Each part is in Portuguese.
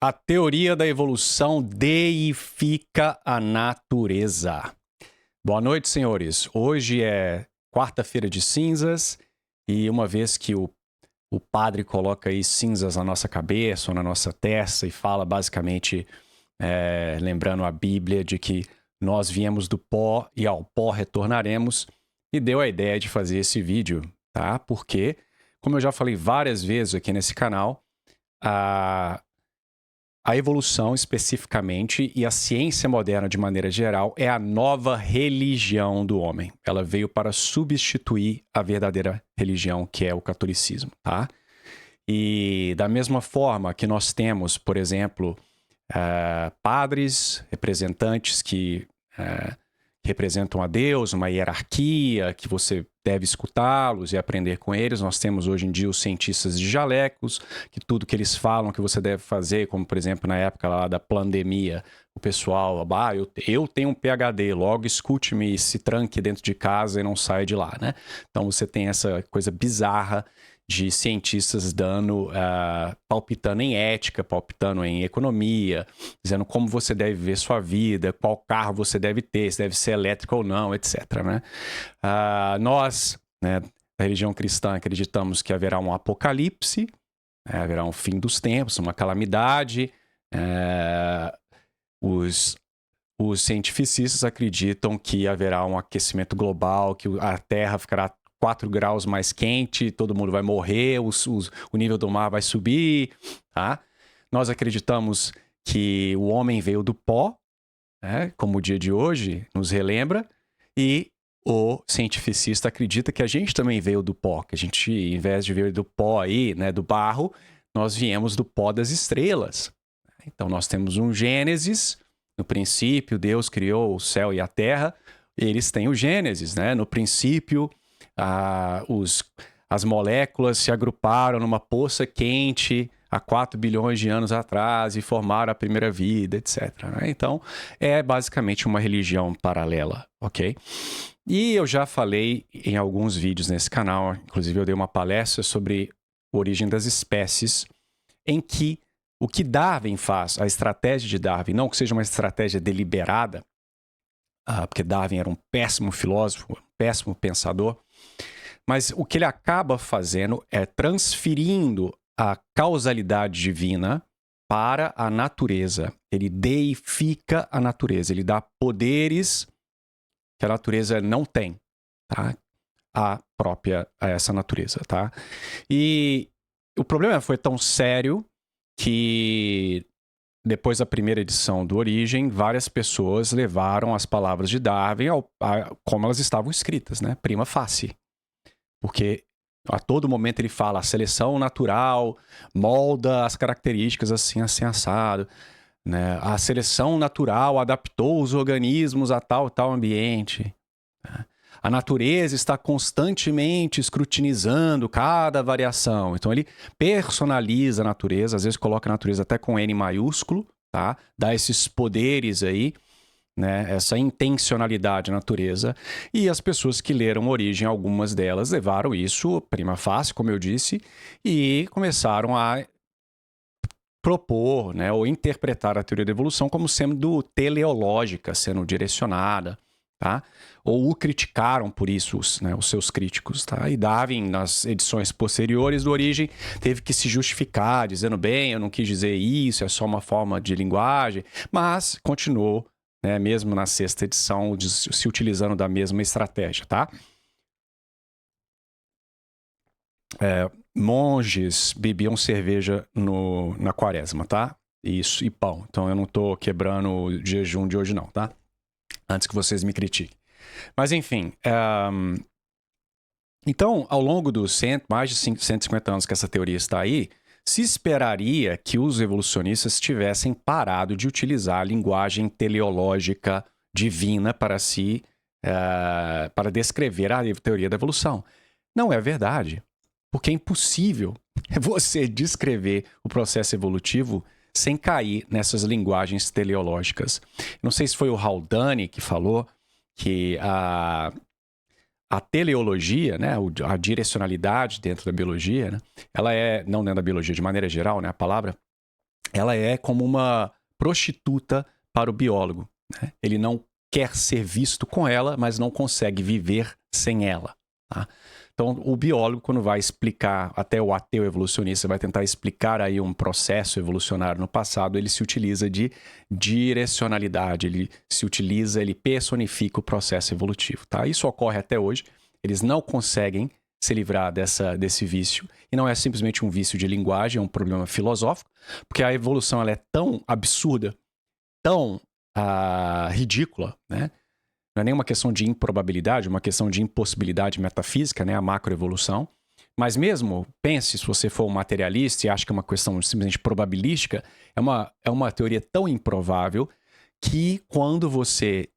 A teoria da evolução deifica a natureza. Boa noite, senhores. Hoje é quarta-feira de cinzas e uma vez que o padre coloca aí cinzas na nossa cabeça ou na nossa testa e fala basicamente, lembrando a Bíblia de que nós viemos do pó e ao pó retornaremos, e deu a ideia de fazer esse vídeo, tá? Porque, como eu já falei várias vezes aqui nesse canal, a evolução especificamente e a ciência moderna de maneira geral é a nova religião do homem. Ela veio para substituir a verdadeira religião, que é o catolicismo, tá? E da mesma forma que nós temos, por exemplo, padres, representantes que representam a Deus, uma hierarquia que você deve escutá-los e aprender com eles. Nós temos hoje em dia os cientistas de jalecos, que tudo que eles falam que você deve fazer, como por exemplo na época lá da pandemia, o pessoal, eu tenho um PhD, logo escute-me, se tranque dentro de casa e não saia de lá, né? Então você tem essa coisa bizarra de cientistas palpitando em ética, palpitando em economia, dizendo como você deve viver sua vida, qual carro você deve ter, se deve ser elétrico ou não, etc. Né? Nós, né, da religião cristã, acreditamos que haverá um apocalipse, haverá um fim dos tempos, uma calamidade. Os cientificistas acreditam que haverá um aquecimento global, que a Terra ficará 4 graus mais quente, todo mundo vai morrer, o nível do mar vai subir, tá? Nós acreditamos que o homem veio do pó, né, como o dia de hoje nos relembra, e o cientificista acredita que a gente também veio do pó, que a gente, em vez de vir do pó aí, né, do barro, nós viemos do pó das estrelas. Então nós temos um Gênesis, no princípio Deus criou o céu e a terra, e eles têm o Gênesis, né? No princípio as moléculas se agruparam numa poça quente há 4 bilhões de anos atrás e formaram a primeira vida, etc. Né? Então, é basicamente uma religião paralela, ok? E eu já falei em alguns vídeos nesse canal, inclusive eu dei uma palestra sobre a origem das espécies, em que o que Darwin faz, a estratégia de Darwin, não que seja uma estratégia deliberada, porque Darwin era um péssimo filósofo, um péssimo pensador, mas o que ele acaba fazendo é transferindo a causalidade divina para a natureza. Ele deifica a natureza, ele dá poderes que a natureza não tem, tá? A essa natureza, tá? E o problema foi tão sério que depois da primeira edição do Origem, várias pessoas levaram as palavras de Darwin como elas estavam escritas, né? Prima facie. Porque a todo momento ele fala a seleção natural molda as características assim assado, né? A seleção natural adaptou os organismos a tal ambiente. Né? A natureza está constantemente escrutinizando cada variação. Então ele personaliza a natureza, às vezes coloca a natureza até com N maiúsculo, tá? Dá esses poderes aí, né, essa intencionalidade à natureza, e as pessoas que leram Origem, algumas delas levaram isso prima facie, como eu disse, e começaram a propor, né, ou interpretar a teoria da evolução como sendo teleológica, sendo direcionada, tá? Ou o criticaram por isso, né, os seus críticos, tá? E Darwin, nas edições posteriores do Origem, teve que se justificar, dizendo, bem, eu não quis dizer isso, é só uma forma de linguagem, mas continuou, né, mesmo na sexta edição, se utilizando da mesma estratégia, tá? Monges bebiam cerveja na quaresma, tá? Isso, e pão. Então eu não tô quebrando o jejum de hoje não, tá? Antes que vocês me critiquem. Mas enfim, então ao longo dos mais de 150 anos que essa teoria está aí, se esperaria que os evolucionistas tivessem parado de utilizar a linguagem teleológica divina para descrever a teoria da evolução. Não é verdade, porque é impossível você descrever o processo evolutivo sem cair nessas linguagens teleológicas. Não sei se foi o Haldane que falou que a teleologia, né, a direcionalidade dentro da biologia, né, ela não dentro da biologia, de maneira geral, né, a palavra, ela é como uma prostituta para o biólogo, né? Ele não quer ser visto com ela, mas não consegue viver sem ela, tá? Então, o biólogo, quando vai explicar, até o ateu evolucionista vai tentar explicar aí um processo evolucionário no passado, ele se utiliza de direcionalidade, ele personifica o processo evolutivo, tá? Isso ocorre até hoje, eles não conseguem se livrar desse vício, e não é simplesmente um vício de linguagem, é um problema filosófico, porque a evolução ela é tão absurda, tão ridícula, né? Não é nem uma questão de improbabilidade, é uma questão de impossibilidade metafísica, né? A macroevolução. Mas mesmo, pense, se você for um materialista e acha que é uma questão simplesmente probabilística, é uma teoria tão improvável que quando você,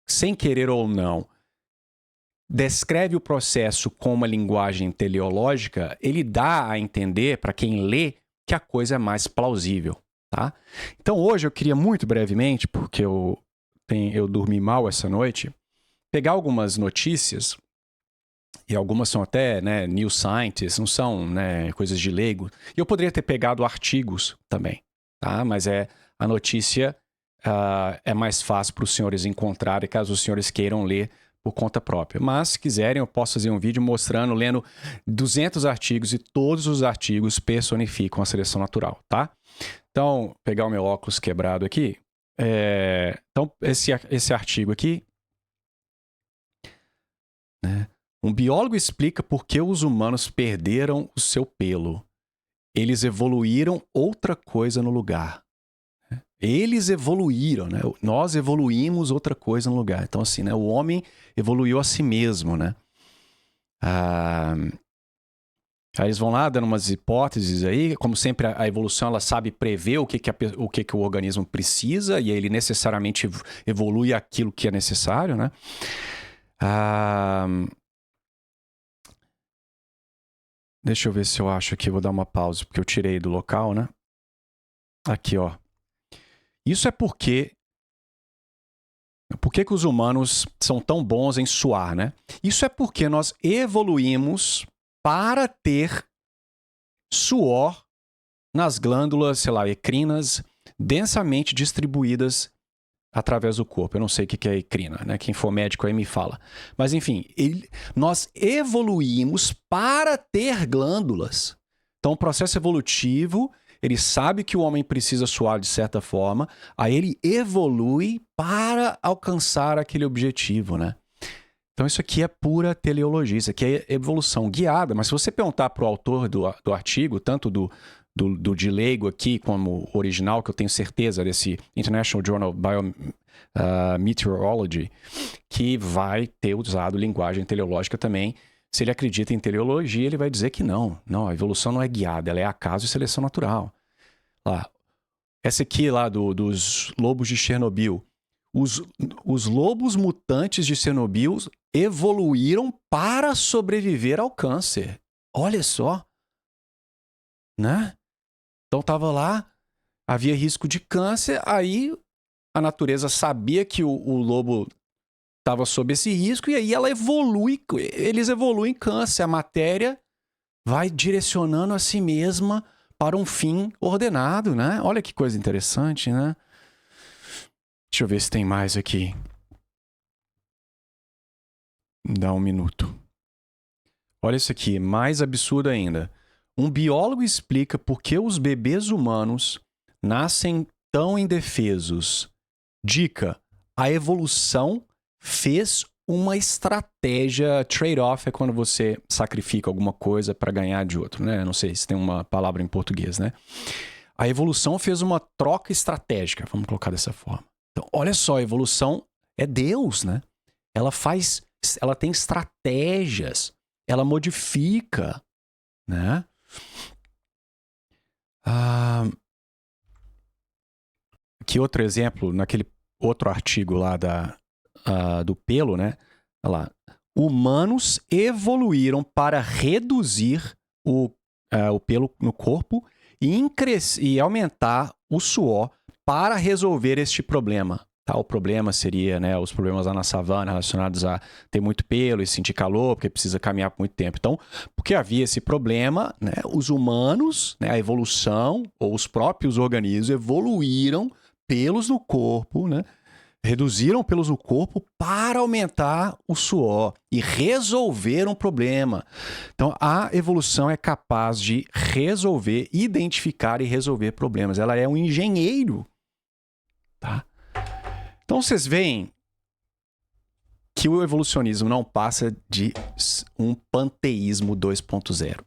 sem querer ou não, descreve o processo com uma linguagem teleológica, ele dá a entender, para quem lê, que a coisa é mais plausível, tá? Então hoje eu queria muito brevemente, porque eu dormi mal essa noite, pegar algumas notícias, e algumas são até, né, New Scientist, não são, né, coisas de leigo, e eu poderia ter pegado artigos também, tá? Mas a notícia é mais fácil para os senhores encontrarem, caso os senhores queiram ler por conta própria. Mas, se quiserem, eu posso fazer um vídeo mostrando, lendo 200 artigos, e todos os artigos personificam a seleção natural, tá? Então, pegar o meu óculos quebrado aqui. Então, esse artigo aqui, né? Um biólogo explica por que os humanos perderam o seu pelo. Eles evoluíram outra coisa no lugar. Eles evoluíram, né? Nós evoluímos outra coisa no lugar. Então, assim, né? O homem evoluiu a si mesmo, né? Aí eles vão lá dando umas hipóteses aí. Como sempre, a evolução ela sabe prever o que o organismo precisa, e aí ele necessariamente evolui aquilo que é necessário, né? Deixa eu ver se eu acho aqui. Vou dar uma pausa, porque eu tirei do local, né? Aqui, ó. Isso é porque... Por que os humanos são tão bons em suar, né? Isso é porque nós evoluímos para ter suor nas glândulas, sei lá, ecrinas, densamente distribuídas através do corpo. Eu não sei o que é ecrina, né? Quem for médico aí me fala. Mas, enfim, nós evoluímos para ter glândulas. Então, o processo evolutivo, ele sabe que o homem precisa suar de certa forma, aí ele evolui para alcançar aquele objetivo, né? Então, isso aqui é pura teleologia, isso aqui é evolução guiada. Mas se você perguntar para o autor do artigo, tanto do de leigo aqui como o original, que eu tenho certeza desse International Journal of Biometeorology, que vai ter usado linguagem teleológica também. Se ele acredita em teleologia, ele vai dizer que não, a evolução não é guiada, ela é acaso e seleção natural. Lá, essa aqui lá dos lobos de Chernobyl. Os lobos mutantes de Chernobyl evoluíram para sobreviver ao câncer. Olha só, né? Então estava lá, havia risco de câncer, aí a natureza sabia que o lobo estava sob esse risco, e aí eles evoluem câncer, a matéria vai direcionando a si mesma para um fim ordenado, né? Olha que coisa interessante, né? Deixa eu ver se tem mais aqui. Dá um minuto. Olha isso aqui, mais absurdo ainda. Um biólogo explica por que os bebês humanos nascem tão indefesos. Dica: a evolução fez uma estratégia. Trade-off é quando você sacrifica alguma coisa para ganhar de outro, né? Não sei se tem uma palavra em português, né? A evolução fez uma troca estratégica, vamos colocar dessa forma. Então, olha só, a evolução é Deus, né? Ela tem estratégias, ela modifica, né? Aqui outro exemplo, naquele outro artigo lá do pelo, né? Olha lá. Humanos evoluíram para reduzir o pelo no corpo e aumentar o suor para resolver este problema. Tá? O problema seria, né, os problemas lá na savana relacionados a ter muito pelo e sentir calor, porque precisa caminhar por muito tempo. Então, porque havia esse problema, né, os humanos, né, a evolução, ou os próprios organismos evoluíram pelos no corpo, né, reduziram pelos no corpo para aumentar o suor e resolver um problema. Então, a evolução é capaz de resolver, identificar e resolver problemas. Ela é um engenheiro, tá? Então, vocês veem que o evolucionismo não passa de um panteísmo 2.0.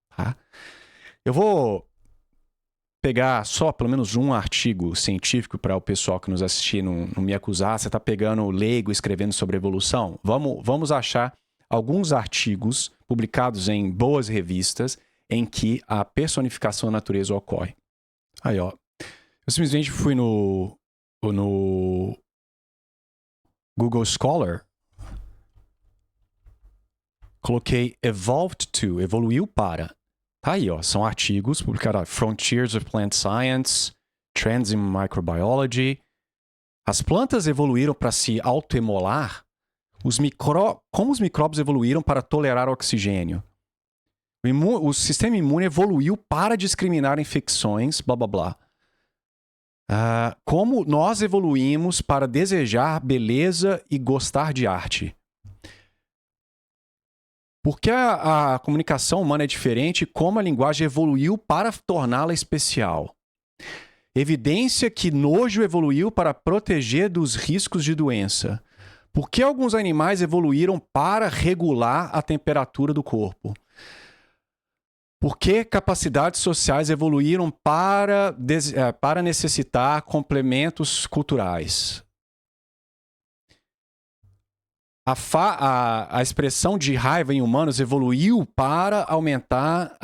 Tá? Eu vou pegar só pelo menos um artigo científico para o pessoal que nos assistir não me acusar. Você está pegando leigo escrevendo sobre evolução? Vamos achar alguns artigos publicados em boas revistas em que a personificação da natureza ocorre. Aí, ó. Eu simplesmente fui no Google Scholar, coloquei evolved to, evoluiu para. Tá aí, ó, são artigos publicados, Frontiers of Plant Science, Trends in Microbiology. As plantas evoluíram para se autoemolar. Como os micróbios evoluíram para tolerar oxigênio? O sistema imune evoluiu para discriminar infecções, blá blá blá. Como nós evoluímos para desejar beleza e gostar de arte? Porque a comunicação humana é diferente, como a linguagem evoluiu para torná-la especial. Evidência que nojo evoluiu para proteger dos riscos de doença. Por que alguns animais evoluíram para regular a temperatura do corpo? Por que capacidades sociais evoluíram para necessitar complementos culturais? A expressão de raiva em humanos evoluiu para aumentar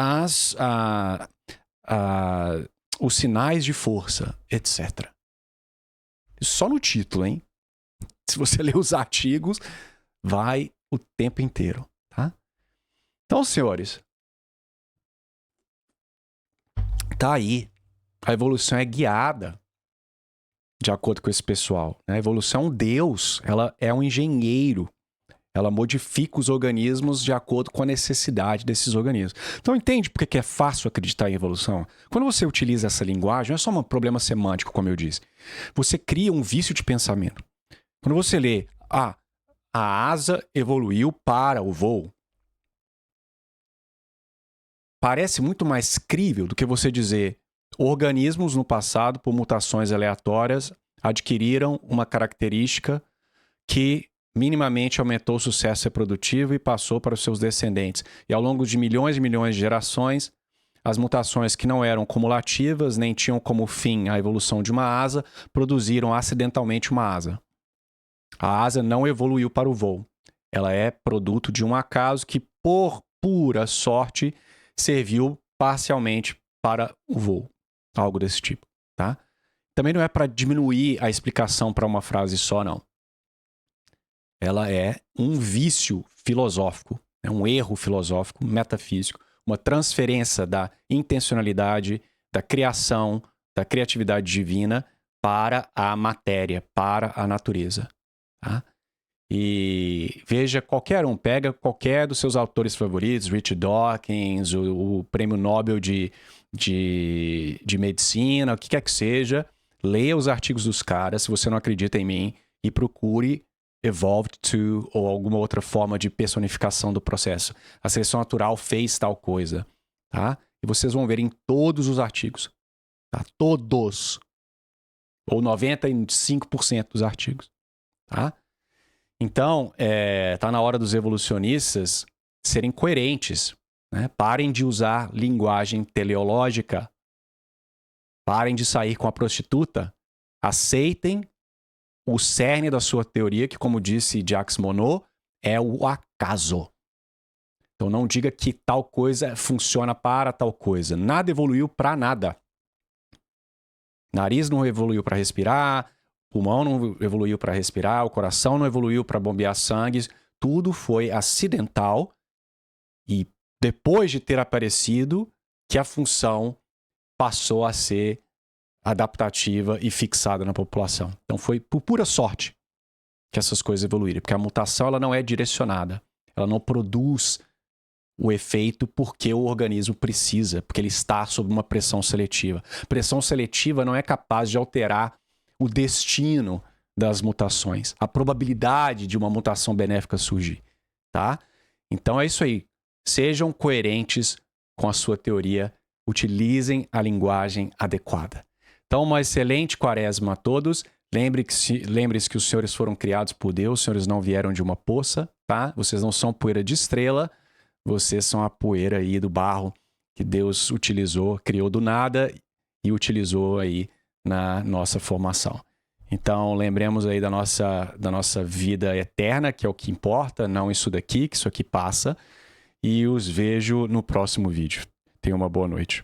os sinais de força, etc. Só no título, hein? Se você ler os artigos, vai o tempo inteiro, tá? Então, senhores, tá aí. A evolução é guiada de acordo com esse pessoal. A evolução é um Deus, ela é um engenheiro. Ela modifica os organismos de acordo com a necessidade desses organismos. Então, entende por que é fácil acreditar em evolução? Quando você utiliza essa linguagem, não é só um problema semântico, como eu disse. Você cria um vício de pensamento. Quando você lê, a asa evoluiu para o voo, parece muito mais crível do que você dizer organismos no passado, por mutações aleatórias, adquiriram uma característica que minimamente aumentou o sucesso reprodutivo e passou para os seus descendentes. E ao longo de milhões e milhões de gerações, as mutações que não eram cumulativas, nem tinham como fim a evolução de uma asa, produziram acidentalmente uma asa. A asa não evoluiu para o voo. Ela é produto de um acaso que, por pura sorte, serviu parcialmente para o voo. Algo desse tipo, tá? Também não é para diminuir a explicação para uma frase só, não. Ela é um vício filosófico, é um erro filosófico, metafísico, uma transferência da intencionalidade, da criação, da criatividade divina para a matéria, para a natureza. Tá? E veja, pega qualquer dos seus autores favoritos, Richard Dawkins, o prêmio Nobel de medicina, o que quer que seja, leia os artigos dos caras, se você não acredita em mim, e procure evolved to ou alguma outra forma de personificação do processo. A seleção natural fez tal coisa, tá? E vocês vão ver em todos os artigos, tá? Todos. Ou 95% dos artigos, tá? Então, tá na hora dos evolucionistas serem coerentes, né? Parem de usar linguagem teleológica. Parem de sair com a prostituta. Aceitem o cerne da sua teoria, que, como disse Jacques Monod, é o acaso. Então não diga que tal coisa funciona para tal coisa. Nada evoluiu para nada. Nariz não evoluiu para respirar, pulmão não evoluiu para respirar, o coração não evoluiu para bombear sangue. Tudo foi acidental e depois de ter aparecido que a função passou a ser adaptativa e fixada na população. Então foi por pura sorte que essas coisas evoluíram, porque a mutação ela não é direcionada, ela não produz o efeito porque o organismo precisa, porque ele está sob uma pressão seletiva. Pressão seletiva não é capaz de alterar o destino das mutações, a probabilidade de uma mutação benéfica surgir, tá? Então é isso aí. Sejam coerentes com a sua teoria, utilizem a linguagem adequada. Então, uma excelente quaresma a todos. Lembre-se que os senhores foram criados por Deus, os senhores não vieram de uma poça, tá? Vocês não são poeira de estrela, vocês são a poeira aí do barro que Deus utilizou, criou do nada e utilizou aí na nossa formação. Então, lembremos aí da nossa vida eterna, que é o que importa, não isso daqui, que isso aqui passa. E os vejo no próximo vídeo. Tenham uma boa noite.